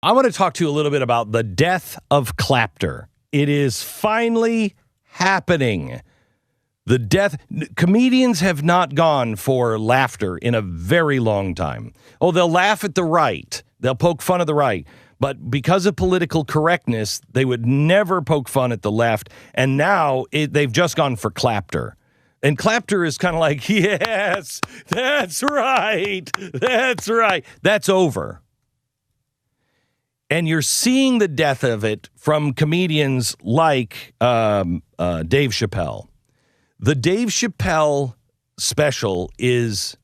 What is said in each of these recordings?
I want to talk to you a little bit about the death of Clapter. It is finally happening. Comedians have not gone for laughter in a very long time. Oh, they'll laugh at the right. They'll poke fun of the right. But because of political correctness, they would never poke fun at the left. And now they've just gone for Clapter. And Clapter is kind of like, yes, that's right. That's right. That's over. And you're seeing the death of it from comedians like Dave Chappelle. The Dave Chappelle special is,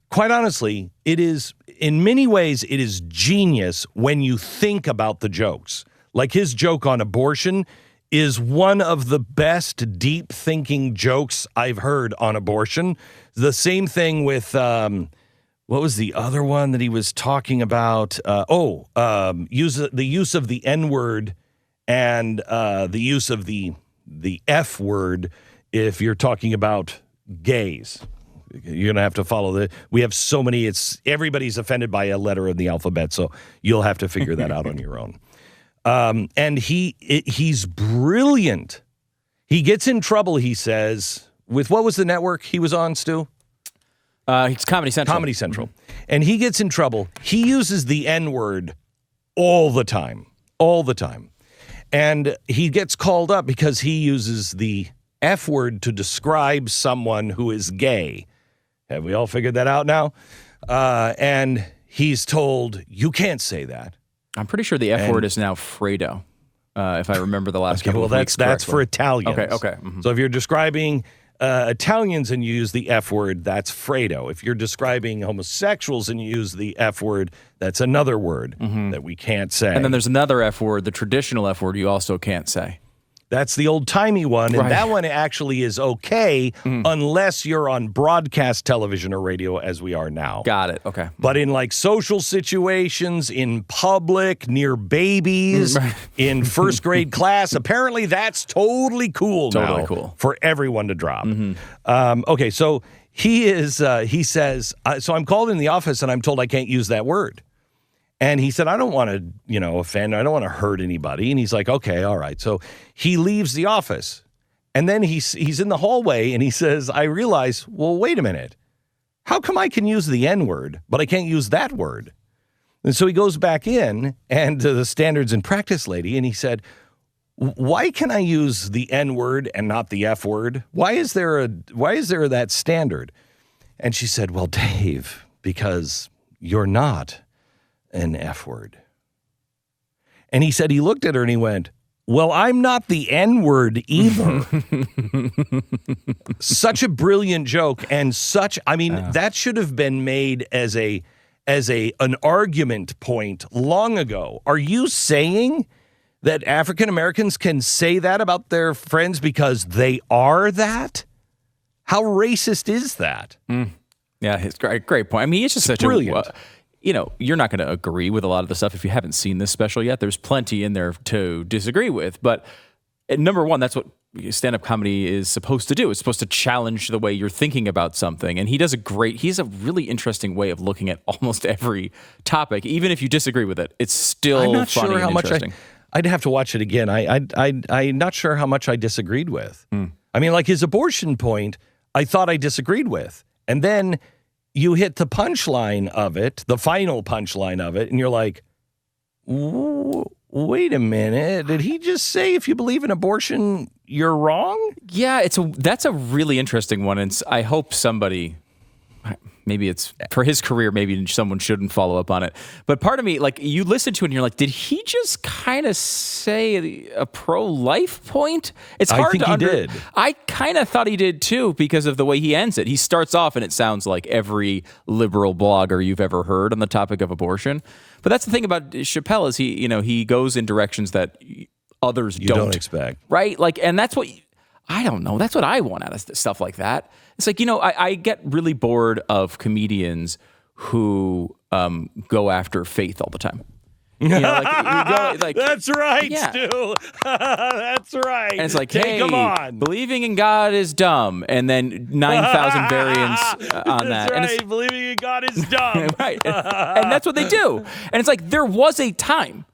quite honestly, it is, in many ways, it is genius when you think about the jokes. Like his joke on abortion is one of the best deep thinking jokes I've heard on abortion. The same thing with, what was the other one that he was talking about? The use of the N-word and the use of the F word if you're talking about gays. You're going to have to follow we have so many, everybody's offended by a letter of the alphabet, so you'll have to figure that out on your own. And he's brilliant. He gets in trouble, he says, with what was the network he was on, Stu? It's Comedy Central. Comedy Central. And he gets in trouble. He uses the N-word all the time. All the time. And he gets called up because he uses the F word to describe someone who is gay. Have we all figured that out now? And he's told, you can't say that. I'm pretty sure the F word is now Fredo, if I remember the last couple of weeks correctly. That's for Italians. Okay. Mm-hmm. So if you're describing Italians and you use the F word, that's Fredo. If you're describing homosexuals and you use the F word, that's another word that we can't say. And then there's another F word, the traditional F word you also can't say. That's the old-timey one, and that one actually is okay unless you're on broadcast television or radio as we are now. Got it, okay. But in like social situations, in public, near babies, in first grade class, apparently that's totally cool now for everyone to drop. Okay, so he says, so I'm called in the office and I'm told I can't use that word. And he said, I don't want to, offend. I don't want to hurt anybody. And he's like, okay, all right. So he leaves the office. And then he's in the hallway and he says, I realize, well, wait a minute. How come I can use the N-word, but I can't use that word? And so he goes back in and to the standards and practice lady. And he said, why can I use the N-word and not the F word? Why is there that standard? And she said, well, Dave, because you're not an F word. And he said he looked at her and he went, well, I'm not the N-word either. Such a brilliant joke and that should have been made as an argument point long ago. Are you saying that African Americans can say that about their friends because they are that? How racist is that? Yeah, it's great point. I mean, it's just such brilliant. You're not going to agree with a lot of the stuff if you haven't seen this special yet. There's plenty in there to disagree with. But number one, that's what stand-up comedy is supposed to do. It's supposed to challenge the way you're thinking about something. And he has a really interesting way of looking at almost every topic. Even if you disagree with it, it's still funny and interesting. I'd have to watch it again. I'm not sure how much I disagreed with. I mean, like his abortion point, I thought I disagreed with. And then you hit the punchline of it, the final punchline of it, and you're like, wait a minute. Did he just say if you believe in abortion, you're wrong? Yeah, that's a really interesting one. And I hope somebody, maybe it's for his career, maybe someone shouldn't follow up on it. But part of me, like, you listen to it and you're like, did he just kind of say a pro-life point? It's hard to did. I kind of thought he did too because of the way he ends it. He starts off and it sounds like every liberal blogger you've ever heard on the topic of abortion. But that's the thing about Chappelle is he goes in directions that others don't expect. Right? Like, and that's what I don't know. That's what I want out of stuff like that. It's like, I get really bored of comedians who go after faith all the time. You know, like That's right, Yeah. Stu. That's right. and it's like, Take hey, 'em on. believing in God is dumb, and then 9,000 variants on that. That's And it's- right. Believing in God is dumb. right. And that's what they do. And it's like there was a time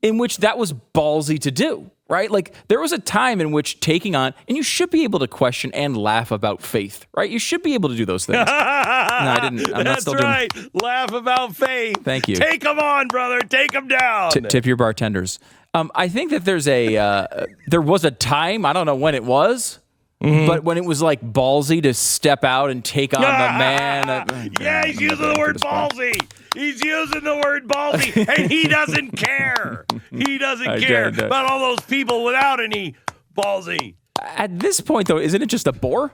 in which that was ballsy to do, right? Like there was a time in which taking on, and you should be able to question and laugh about faith, right? You should be able to do those things. No, I didn't. I'm not That's still right. doing. Laugh about faith. Thank you. Take them on, brother. Take them down. Tip your bartenders. I think that there was a time, I don't know when it was, but when it was like ballsy to step out and take on the man. Yeah, he's using the word ballsy. He's using the word ballsy, and he doesn't care. He doesn't care about all those people without any ballsy. At this point, though, isn't it just a bore?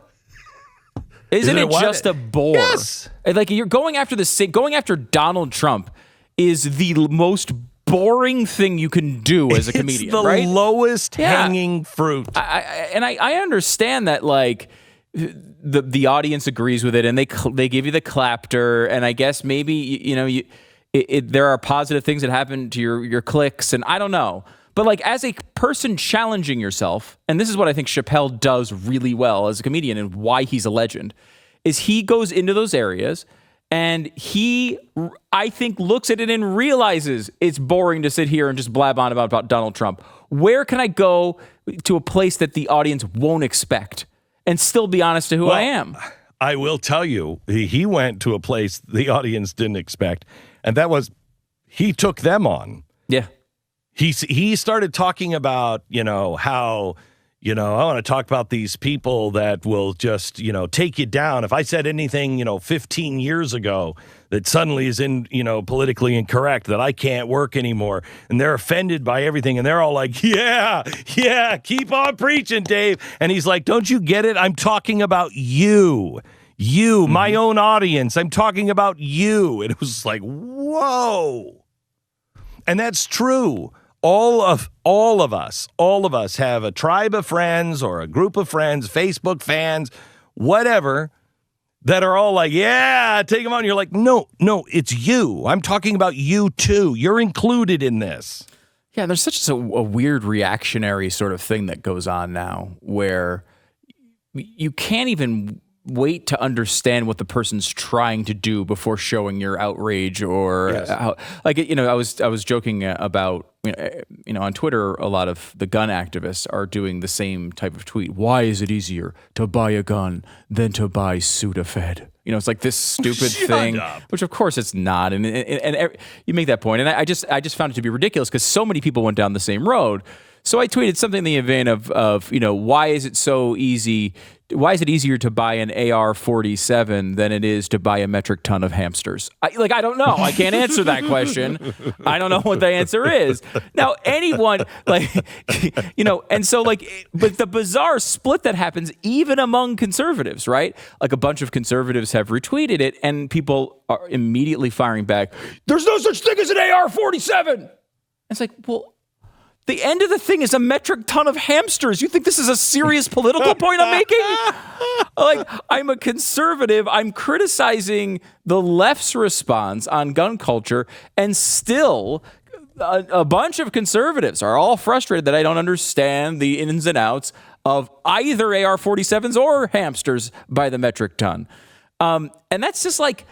Isn't it what? just a bore? Yes. Like you're going after Donald Trump is the most boring thing you can do as a comedian, It's the right? lowest Yeah. hanging fruit. I understand that, like, the audience agrees with it, and they give you the clapter, and I guess maybe there are positive things that happen to your clicks, and I don't know. But like as a person challenging yourself, and this is what I think Chappelle does really well as a comedian and why he's a legend, is he goes into those areas and he, I think, looks at it and realizes it's boring to sit here and just blab on about Donald Trump. Where can I go to a place that the audience won't expect and still be honest to who I am? I will tell you, he went to a place the audience didn't expect, and that was he took them on. Yeah. He started talking about, how, I want to talk about these people that will just, take you down. If I said anything, 15 years ago that suddenly is politically incorrect, that I can't work anymore, and they're offended by everything, and they're all like, yeah, keep on preaching, Dave. And he's like, don't you get it? I'm talking about you, my own audience. I'm talking about you. And it was like, whoa. And that's true. All of us have a tribe of friends or a group of friends, Facebook fans, whatever, that are all like, yeah, take them on. You're like, no, it's you. I'm talking about you too. You're included in this. Yeah, there's such a weird reactionary sort of thing that goes on now where you can't even wait to understand what the person's trying to do before showing your outrage or how, like, I was joking about, on Twitter, a lot of the gun activists are doing the same type of tweet. Why is it easier to buy a gun than to buy Sudafed? It's like this stupid thing, which of course it's not. And you make that point. And I just found it to be ridiculous because so many people went down the same road. So I tweeted something in the vein of why is it so easy? Why is it easier to buy an AR-47 than it is to buy a metric ton of hamsters? I don't know. I can't answer that question. I don't know what the answer is. Now, anyone and so but the bizarre split that happens even among conservatives, right? Like a bunch of conservatives have retweeted it and people are immediately firing back. There's no such thing as an AR-47. It's like, well, the end of the thing is a metric ton of hamsters. You think this is a serious political point I'm making? Like, I'm a conservative. I'm criticizing the left's response on gun culture, and still a bunch of conservatives are all frustrated that I don't understand the ins and outs of either AR-47s or hamsters by the metric ton. And that's just like,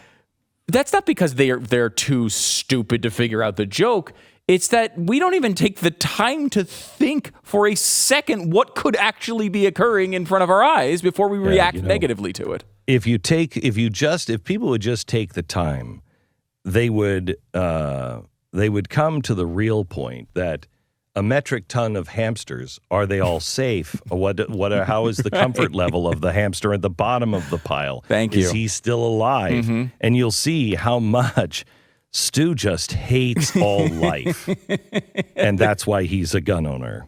that's not because they're too stupid to figure out the joke. It's that we don't even take the time to think for a second what could actually be occurring in front of our eyes before we react negatively to it. If people would just take the time, they would come to the real point that a metric ton of hamsters, are they all safe? How is the comfort level of the hamster at the bottom of the pile? Thank you. Is he still alive? Mm-hmm. And you'll see how much Stu just hates all life. And that's why he's a gun owner.